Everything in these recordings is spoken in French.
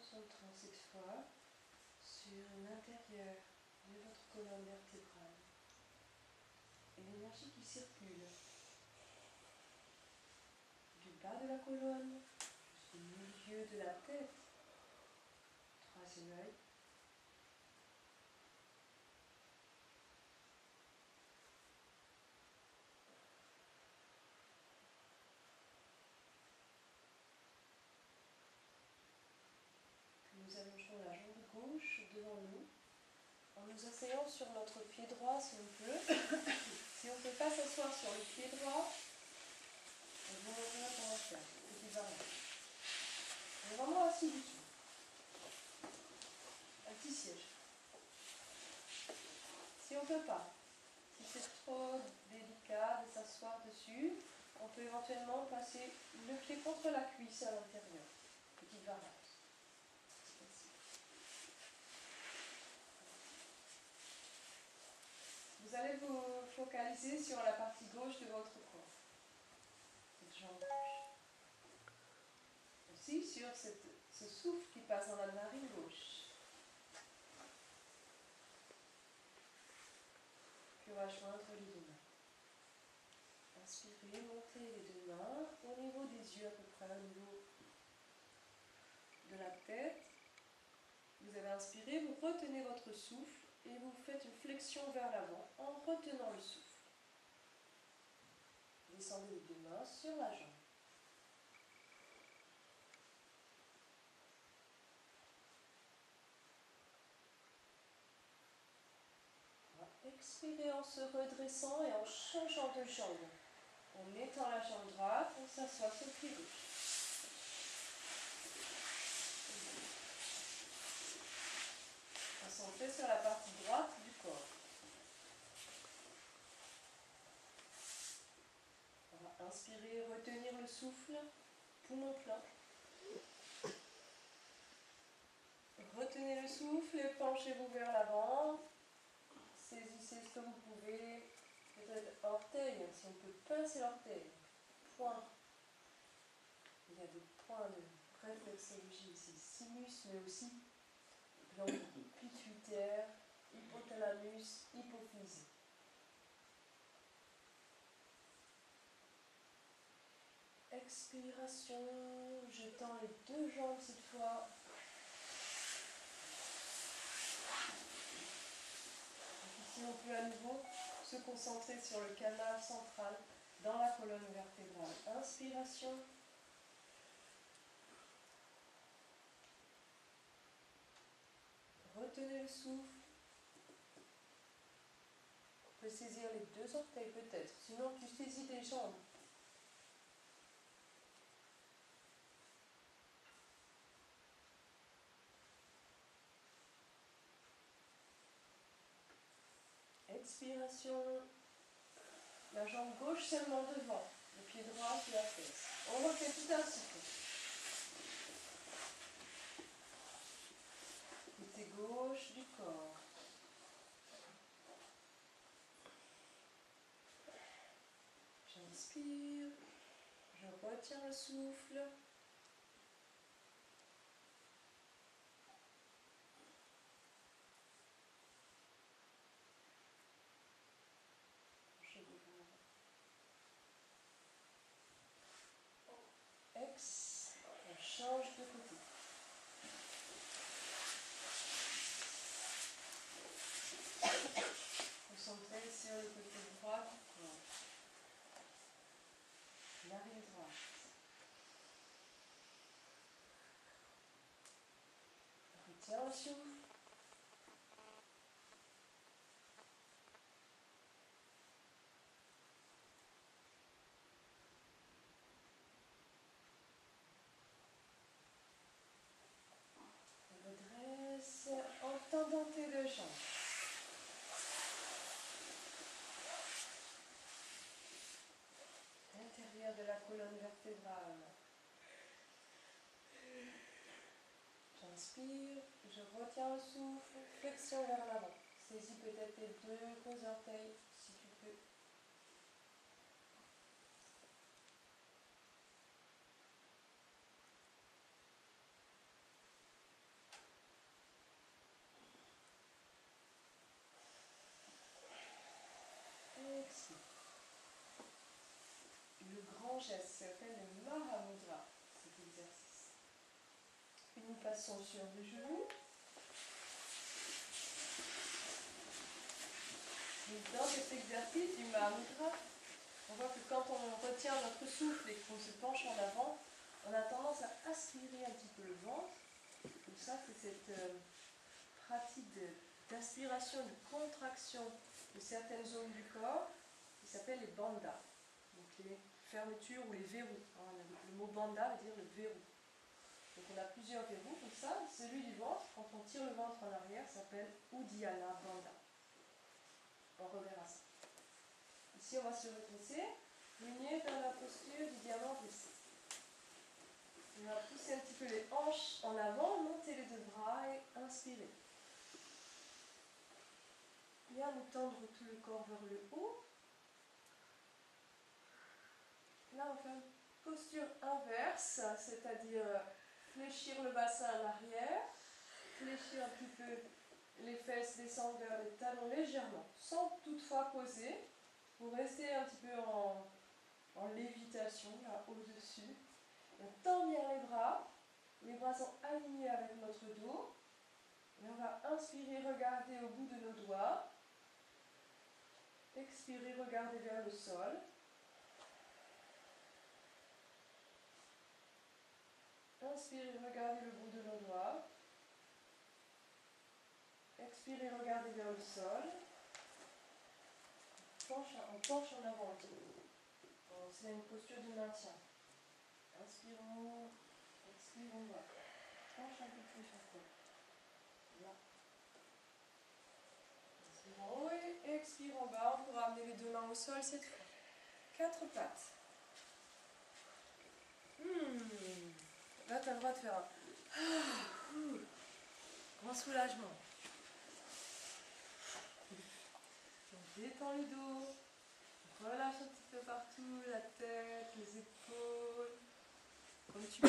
concentrant cette fois sur l'intérieur de votre colonne vertébrale et l'énergie qui circule du bas de la colonne jusqu'au milieu de la tête. Troisième œil. Nous allongeons la jambe gauche devant nous en nous asseyant sur notre pied droit si on peut. Si on ne peut pas s'asseoir sur le pied droit, on vous montrera comment faire. Petit variant. On est vraiment assis du tout. Un petit siège. Si on ne peut pas, si c'est trop délicat de s'asseoir dessus, on peut éventuellement passer le pied contre la cuisse à l'intérieur. Petite variante. Vous allez vous focaliser sur la partie gauche de votre corps, cette jambe gauche. Aussi sur ce souffle qui passe dans la narine gauche. Puis on va joindre les deux mains. Inspirez, montez les deux mains au niveau des yeux à peu près, au niveau de la tête. Vous avez inspiré, vous retenez votre souffle et vous faites une flexion vers l'avant en retenant le souffle. Descendez les deux mains sur la jambe. Expirez en se redressant et en changeant de jambe. En mettant la jambe droite, on s'assoit sur le pied gauche. Concentrez sur la partie droite du corps. On va inspirer, retenir le souffle, poumon plein. Retenez le souffle et penchez-vous vers l'avant. Saisissez ce que vous pouvez. Peut-être orteil, si on peut pincer l'orteil. Point. Il y a des points de réflexologie ici. Sinus, mais aussi glande pituitaire, hypothalamus, hypophyse. Expiration, je tends les deux jambes cette fois. Ici, on peut à nouveau se concentrer sur le canal central dans la colonne vertébrale. Inspiration. Retenez le souffle. On peut saisir les deux orteils peut-être, sinon tu saisis les jambes. Expiration. La jambe gauche seulement devant, le pied droit sur la fesse. On refait tout un cycle. Côté gauche du corps. J'inspire, je retiens le souffle. Ex, on change de côté. Concentrez sur le côté droit du corps. Narine droite. Retiens le souffle. Redresse en tendant tes deux jambes. L'intérieur de la colonne vertébrale. J'inspire, je retiens le souffle, flexion vers l'avant. Saisis peut-être les deux gros orteils si tu peux. passons sur le genou. Et dans cet exercice du Mahamudra, on voit que quand on retient notre souffle et qu'on se penche en avant, on a tendance à aspirer un petit peu le ventre. Donc ça, c'est cette pratique d'aspiration, de contraction de certaines zones du corps qui s'appellent les bandhas. Donc les fermetures ou les verrous. Le mot bandha veut dire le verrou. Donc on a plusieurs verrous comme ça. Celui du ventre, quand on tire le ventre en arrière, s'appelle Uddiyana Bandha. On reverra ça. Ici, on va se redresser, venir vers la posture du diamant blessé. On va pousser un petit peu les hanches en avant, monter les deux bras et inspirer. Bien nous tendre tout le corps vers le haut. Là, on fait une posture inverse, c'est-à-dire fléchir le bassin à l'arrière, fléchir un petit peu les fesses, descendre vers les talons légèrement, sans toutefois poser, pour rester un petit peu en lévitation, là au-dessus. On tend bien les bras sont alignés avec notre dos, et on va inspirer, regarder au bout de nos doigts, expirer, regarder vers le sol. Inspirez, regardez le bout de nos doigts. Expirez, regardez vers le sol. On penche en avant. C'est une posture de maintien. Inspirons, expirons, là. Penche un peu plus encore. Là. Inspirons haut et expirons bas. On pourra amener les deux mains au sol cette fois. 4 pattes. Là, tu as le droit de faire un grand soulagement. On détend le dos. Relâche un petit peu partout, la tête, les épaules, comme tu peux.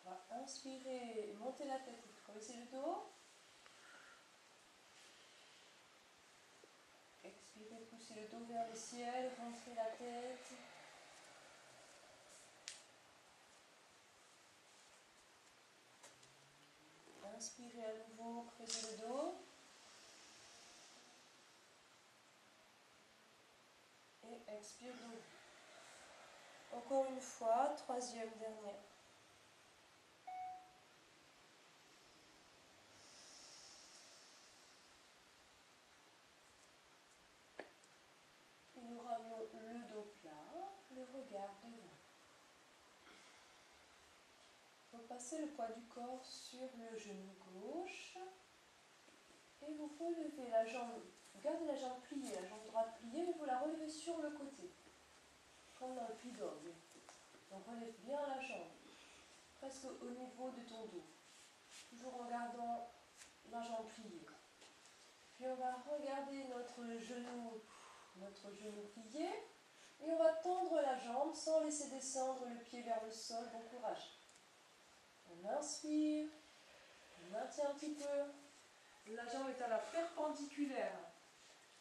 On va inspirer, monter la tête, creuser le dos. Expirez, pousser le dos vers le ciel, rentrer la tête. Inspirez à nouveau, creusez le dos. Et expire d'où. Encore une fois, troisième, dernière. Et nous ramenons le dos plat, le regard devant. Passez le poids du corps sur le genou gauche et vous relevez la jambe, gardez la jambe pliée, la jambe droite pliée, mais vous la relevez sur le côté, comme dans le pli d'orgue. Donc relève bien la jambe, presque au niveau de ton dos, toujours en gardant la jambe pliée. Puis on va regarder notre genou plié et on va tendre la jambe sans laisser descendre le pied vers le sol. Bon courage. On inspire, on maintient un petit peu. La jambe est à la perpendiculaire.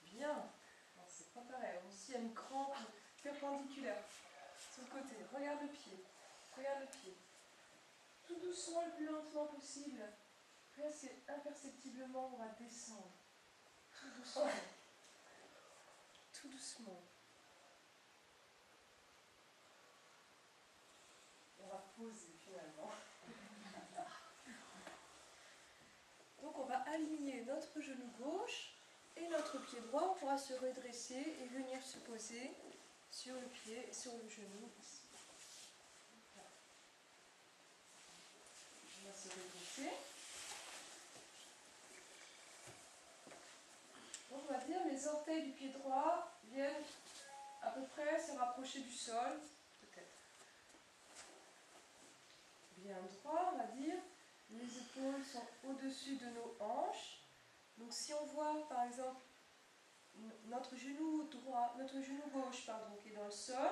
Bien. Non, c'est pas pareil. Aussi, il y a une crampe perpendiculaire. Sur le côté. Regarde le pied. Regarde le pied. Tout doucement, le plus lentement possible. Presque imperceptiblement, on va descendre. Tout doucement. Tout doucement. On va poser finalement. Donc on va aligner notre genou gauche et notre pied droit. On pourra se redresser et venir se poser sur le pied et sur le genou ici. Voilà. On va se redresser. Donc on va dire les orteils du pied droit viennent à peu près se rapprocher du sol, peut-être. Bien droit, on va dire. Les épaules sont au-dessus de nos hanches. Donc si on voit par exemple notre genou gauche qui est dans le sol,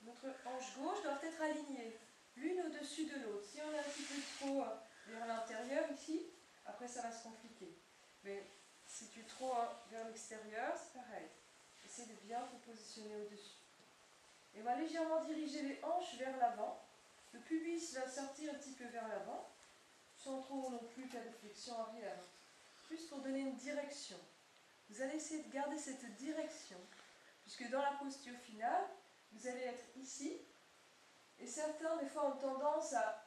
notre hanche gauche doit être alignée, l'une au-dessus de l'autre. Si on est un petit peu trop vers l'intérieur ici, après ça va se compliquer. Mais Si tu es trop vers l'extérieur, c'est pareil. Essaye de bien te positionner au-dessus. Et on va légèrement diriger les hanches vers l'avant. Le pubis va sortir un petit peu vers l'avant, sans trop non plus faire de flexion arrière. Juste pour donner une direction. Vous allez essayer de garder cette direction, puisque dans la posture finale, vous allez être ici. Et certains, des fois, ont tendance à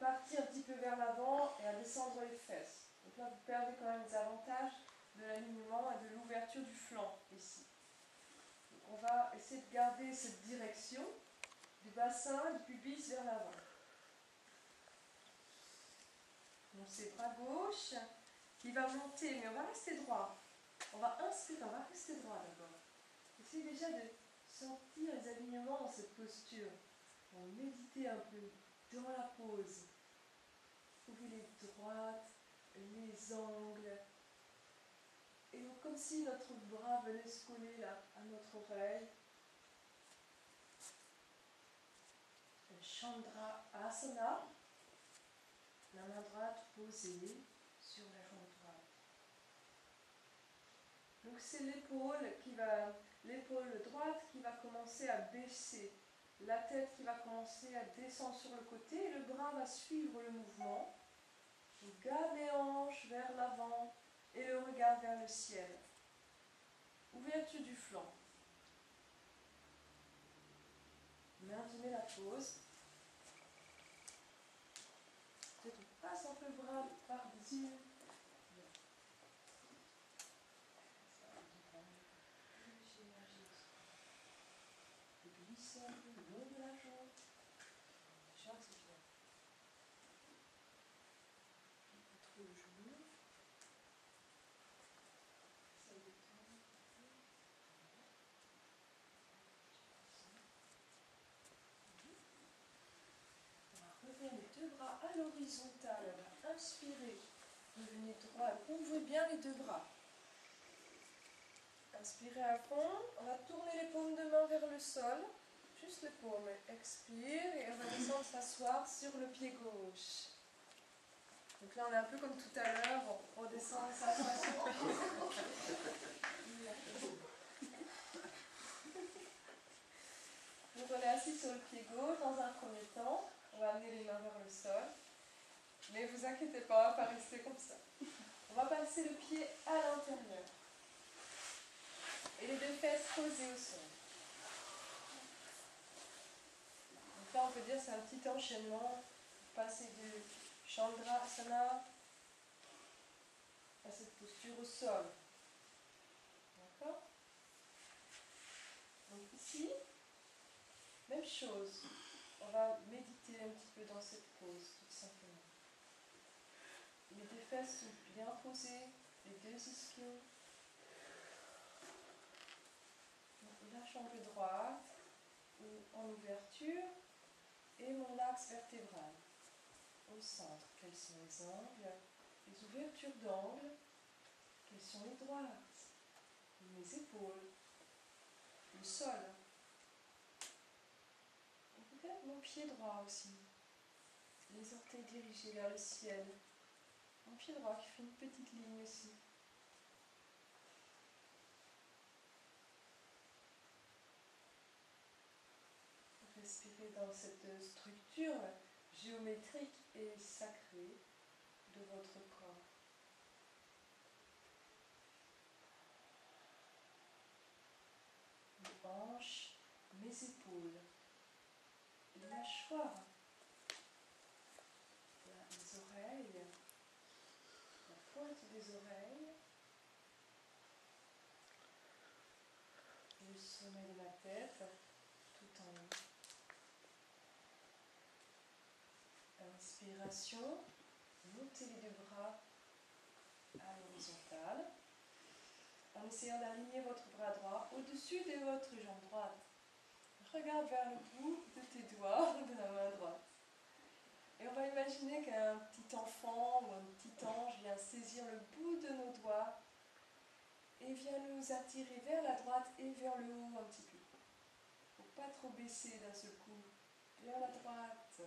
partir un petit peu vers l'avant et à descendre les fesses. Donc là, vous perdez quand même les avantages de l'alignement et de l'ouverture du flanc ici. Donc on va essayer de garder cette direction du bassin, du pubis vers l'avant. Donc c'est bras gauche qui va monter, mais on va rester droit. On va inspirer, on va rester droit d'abord. Essayez déjà de sentir les alignements dans cette posture. On va méditer un peu dans la pose. Trouvez les droites, les angles. Et donc, comme si notre bras venait se coller là, à notre oreille. Le Chandra Asana. La main droite posée sur la jambe droite. Donc c'est l'épaule droite qui va commencer à baisser. La tête qui va commencer à descendre sur le côté et le bras va suivre le mouvement. On garde les hanches vers l'avant et le regard vers le ciel. Ouverture du flanc. Maintenez la pose. Peut-être on passe un peu le bras par-dessus. Glisser un peu le long de la jambe. Déjà, c'est bien. Trop le genou. Ça détend. On va revenir les deux bras à l'horizontale. On va inspirer. Revenez droit. Ouvrez bien les deux bras. Inspirez à fond. On va tourner les paumes de main vers le sol. Juste les paumes. Expire et on va descendre s'asseoir sur le pied gauche. Donc là, on est un peu comme tout à l'heure. On redescend s'asseoir sur le pied gauche. Donc on est assis sur le pied gauche dans un premier temps. On va amener les mains vers le sol. Mais vous inquiétez pas, pas rester comme ça. On va passer le pied à l'intérieur. Et les deux fesses posées au sol. Donc là, on peut dire que c'est un petit enchaînement. Passer de Chandrasana à cette posture au sol. D'accord? Donc ici, même chose. On va méditer un petit peu dans cette pose, tout simplement. Les deux fesses sont bien posées, les deux ischios. La jambe droite en ouverture et mon axe vertébral au centre. Quels sont les angles, les ouvertures d'angle, quelles sont les droites, mes épaules, le sol. Et peut-être mon pied droit aussi. Les orteils dirigés vers le ciel. Mon pied droit qui fait une petite ligne aussi. Respirez dans cette structure géométrique et sacrée de votre corps. Mes hanches, mes épaules, les mâchoires, les oreilles, la pointe des oreilles, le sommet de la tête, tout en haut. Inspiration, montez les deux bras à l'horizontale, en essayant d'aligner votre bras droit au-dessus de votre jambe droite. Regarde vers le bout de tes doigts de la main droite. Et on va imaginer qu'un petit enfant ou un petit ange vient saisir le bout de nos doigts et vient nous attirer vers la droite et vers le haut un petit peu. Il ne faut pas trop baisser d'un seul coup. Vers la droite.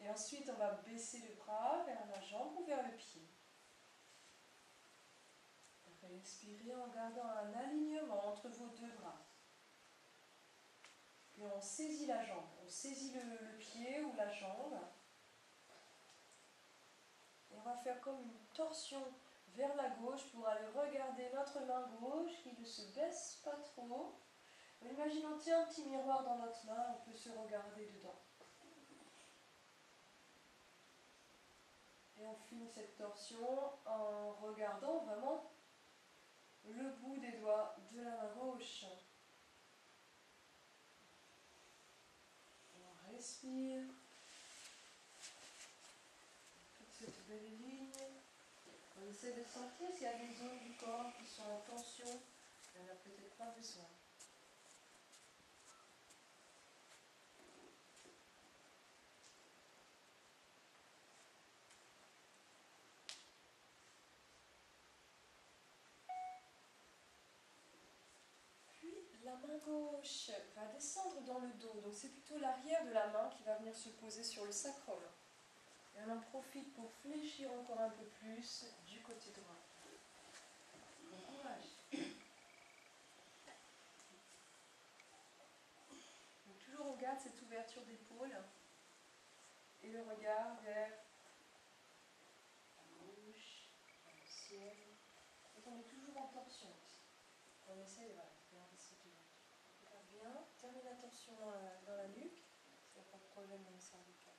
Et ensuite, on va baisser le bras vers la jambe ou vers le pied. Respirez en gardant un alignement entre vos deux bras. Puis on saisit la jambe, on saisit le pied ou la jambe. Et on va faire comme une torsion vers la gauche pour aller regarder notre main gauche qui ne se baisse pas trop. Imaginons on tient un petit miroir dans notre main, on peut se regarder dedans. Et on finit cette torsion en regardant vraiment le bout des doigts de la main gauche. On respire. Toute cette belle ligne. On essaie de sentir s'il y a des zones du corps qui sont en tension. Il n'y en a peut-être pas besoin. La main gauche va descendre dans le dos, donc c'est plutôt l'arrière de la main qui va venir se poser sur le sacrum. Et on en profite pour fléchir encore un peu plus du côté droit. Bon courage. Donc toujours on garde cette ouverture d'épaule et le regard vers la gauche, vers le ciel. Et on est toujours en torsion aussi. On essaie de garder cette ouverture. Bien, termine la torsion dans la nuque, s'il n'y a pas de problème dans le cervical.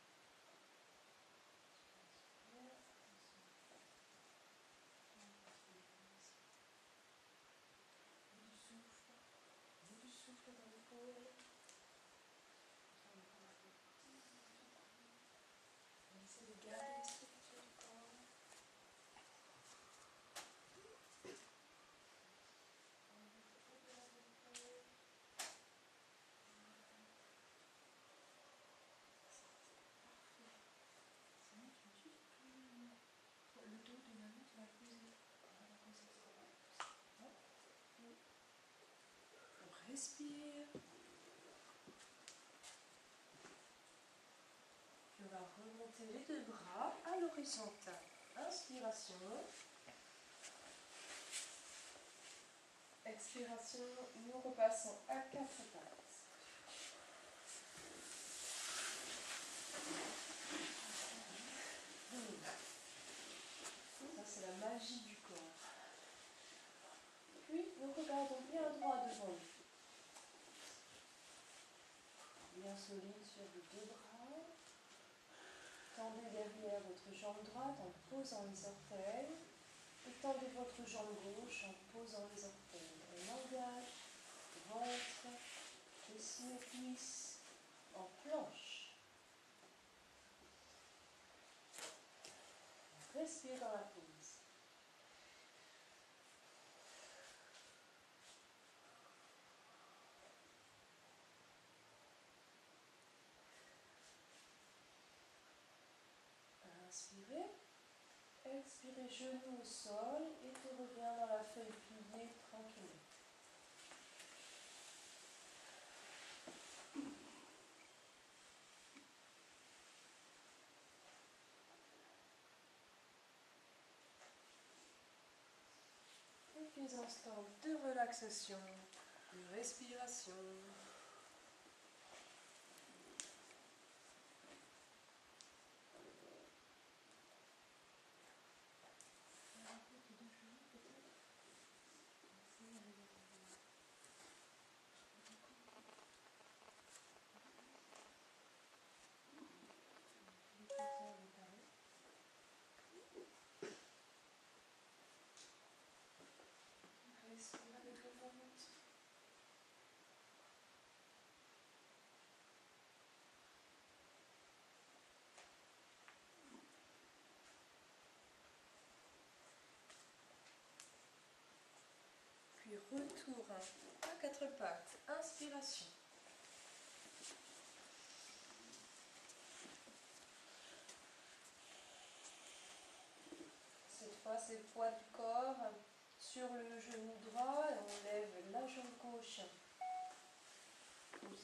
Bout du souffle dans l'épaule. On essaie de garder les structures du corps. Le dos de la main, tu vas le poser. On respire. Puis on va remonter les deux bras à l'horizontale. Inspiration. Expiration, nous repassons à quatre pattes. Ça, c'est la magie du corps. Puis, nous regardons bien droit devant nous. Bien solide sur les deux bras. Tendez derrière votre jambe droite en posant les orteils. Et tendez votre jambe gauche en posant les orteils. On engage, ventre, fessiers, cuisses, en planche. On respire dans la pose. Inspirez. Expirez, genoux au sol et tu reviens dans la feuille pliée tranquillement. Quelques instants de relaxation, de respiration. Respire avec le ventre. Puis retour à quatre pattes. Inspiration. Cette fois, c'est le poids du corps sur le genou droit et on lève la jambe gauche.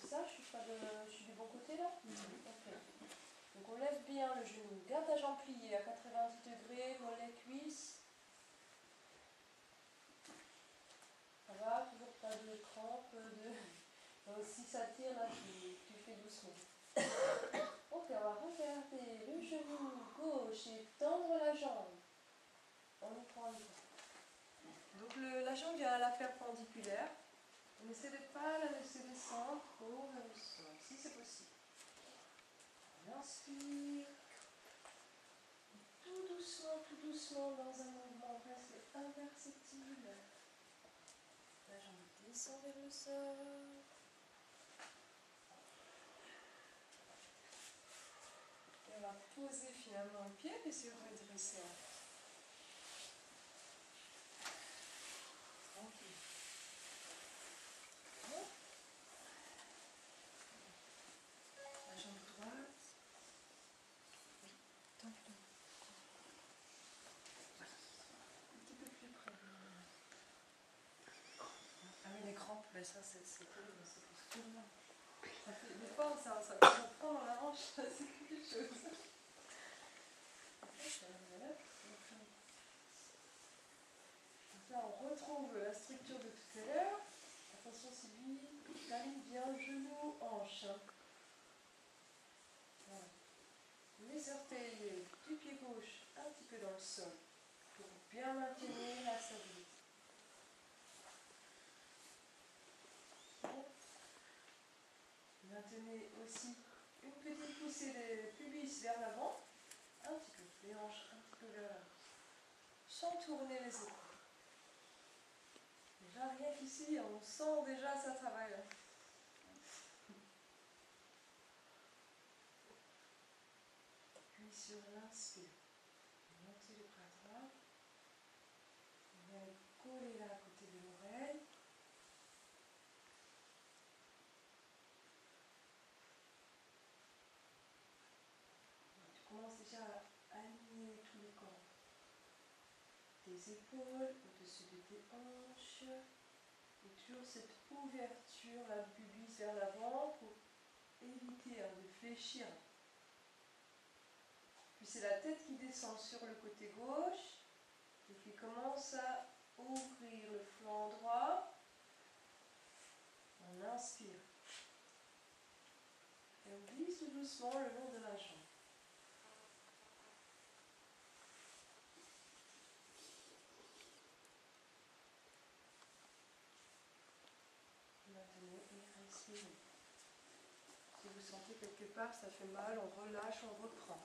C'est ça, je suis du bon côté là? Ok. Donc on lève bien le genou. Garde la jambe pliée à 90 degrés, mollet, cuisse. crampe donc si ça tire là, tu fais doucement. Ok, on va regarder le genou gauche et tendre la jambe. On y prend le temps. Donc la jambe vient à la perpendiculaire. On essaie de ne pas la laisser descendre trop vers le sol, si c'est possible. On inspire. Tout doucement, dans un mouvement presque imperceptible. La jambe descend vers le sol. Et on va poser finalement le pied et se redresser. Tranquille. La jambe droite. Un petit peu plus près. Ah oui, les crampes, mais ça c'est terrible, c'est plus tout. Ça fait, des fois, ça prend dans la hanche, c'est quelque chose. Donc là, on retrouve la structure de tout à l'heure. Attention, Sylvie, t'arrives bien, genou, hanche. Voilà. Les orteils du pied gauche un petit peu dans le sol pour bien maintenir la stabilité. Maintenez aussi une petite poussée des pubis vers l'avant, un petit peu, les hanches un petit peu vers l'avant, sans tourner les épaules. Déjà rien qu'ici, on sent déjà ça travaille. Puis sur l'inspire, montez le bras droit, on va coller là à côté de l'oreille. Tu commences déjà à aligner tous les corps. Tes épaules au-dessus de tes hanches. Et toujours cette ouverture, la pubis vers l'avant pour éviter de fléchir. Puis c'est la tête qui descend sur le côté gauche et qui commence à ouvrir le flanc droit. On inspire. Et on glisse tout doucement le long de la jambe. Maintenez et respirez. Si vous sentez quelque part ça fait mal, on relâche, on reprend.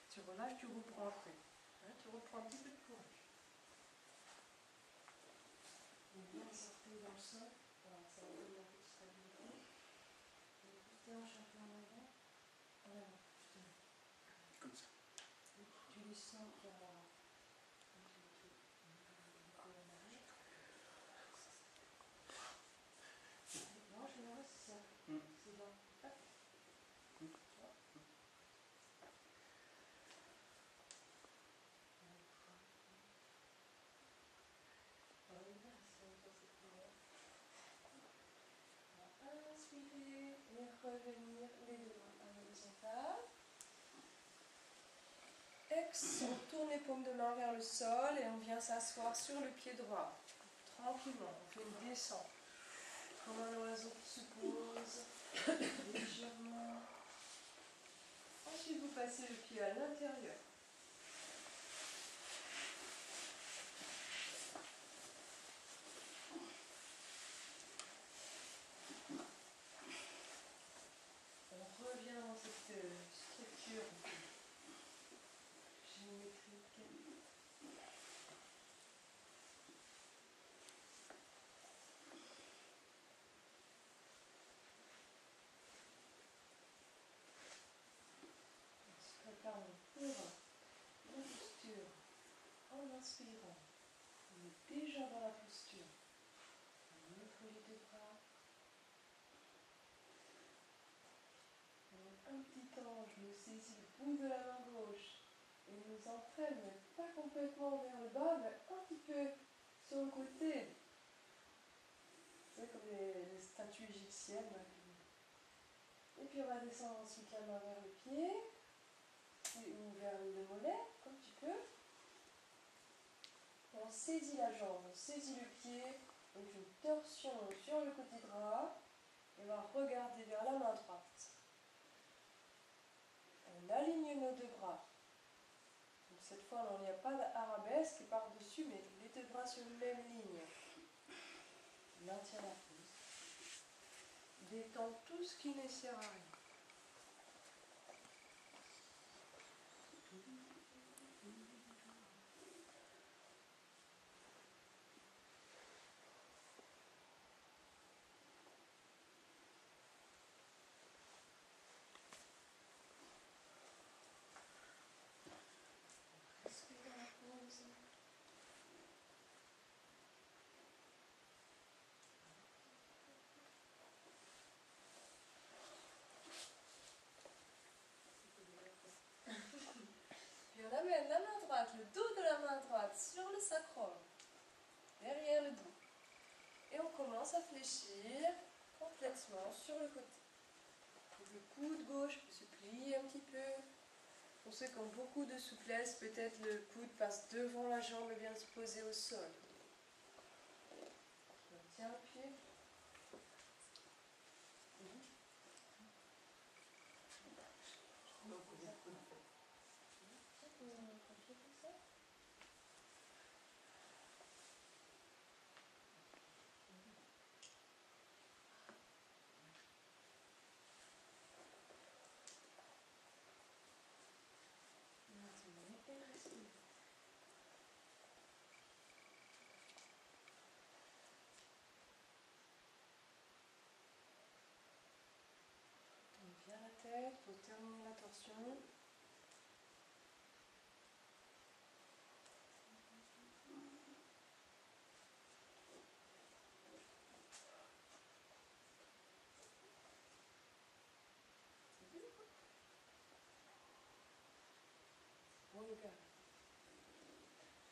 Tu relâches, tu reprends après. Tu reprends un petit peu de courage. Et bien sortir dans le sol. Voilà, ça va donner un peu de stabilité. Et tes hanches un peu en avant. En avant, justement. Comme ça. Et tu descends vers l'avant. Non, je me reste ça. C'est bon. Inspirez et revenir les deux mains à l'horizontale. Ex, on tourne les paumes de main vers le sol et on vient s'asseoir sur le pied droit. Tranquillement, on fait une descente. Comme un oiseau qui se pose légèrement. Ensuite, vous passez le pied à l'intérieur. On revient dans cette structure géométrique. On se prépare pour la posture. En inspirant, on est déjà dans la posture. On ouvre les deux bras. Un petit ange nous saisit le bout de la main gauche et nous entraîne, mais pas complètement vers le bas, mais un petit peu sur le côté. C'est comme les statues égyptiennes. Et puis on va descendre ensuite la main vers le pied, ou vers le mollet, comme tu peux. Et on saisit la jambe, on saisit le pied, donc une torsion sur le côté droit, et on va regarder vers la main droite. On aligne nos deux bras. Donc cette fois, il n'y a pas d'arabesque par-dessus, mais les deux bras sur une même ligne. Maintient la pose. Détend tout ce qui ne sert à rien. Puis on amène la main droite, le dos de la main droite sur le sacrum, derrière le dos. Et on commence à fléchir complètement sur le côté. Donc le coude gauche peut se plier un petit peu. Pour ceux qui ont beaucoup de souplesse, peut-être le coude passe devant la jambe et vient se poser au sol. On tient le pied. Bien la tête pour terminer la torsion. Bon yoga.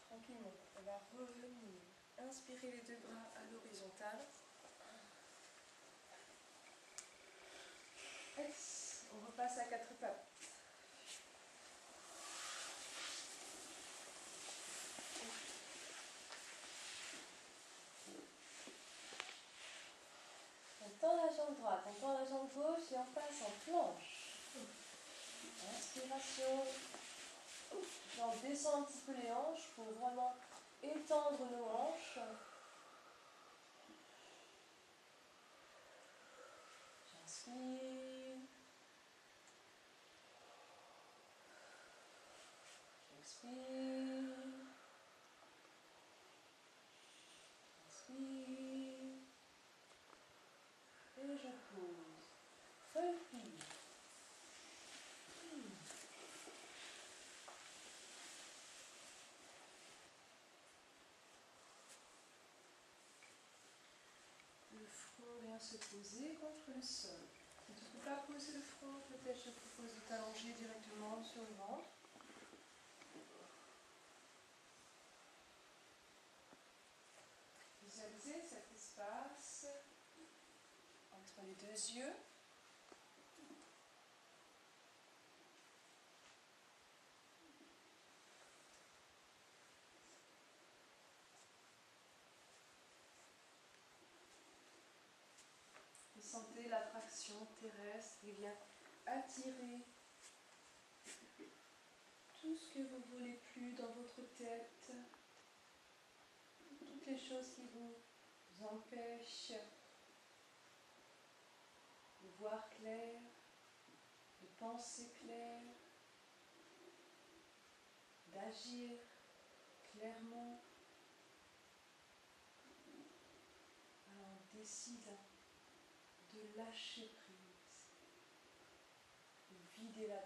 Tranquillement, on va revenir. Inspirez les deux bras à l'horizontale. On repasse à quatre pattes. On tend la jambe droite, on tend la jambe gauche et on passe en planche. Inspiration. On descend un petit peu les hanches pour vraiment étendre nos hanches. J'inspire. J'expire. Inspire. Et je pose. Respire. Le front vient se poser contre le sol. Si tu ne peux pas poser le front, peut-être je te propose de t'allonger directement sur le ventre. Visualisez cet espace entre les deux yeux. Et sentez l'attraction terrestre qui vient attirer tout ce que vous ne voulez plus dans votre tête, toutes les choses qui vous empêchent de voir clair, de penser clair, d'agir clairement. Alors on décide de lâcher prise, de vider la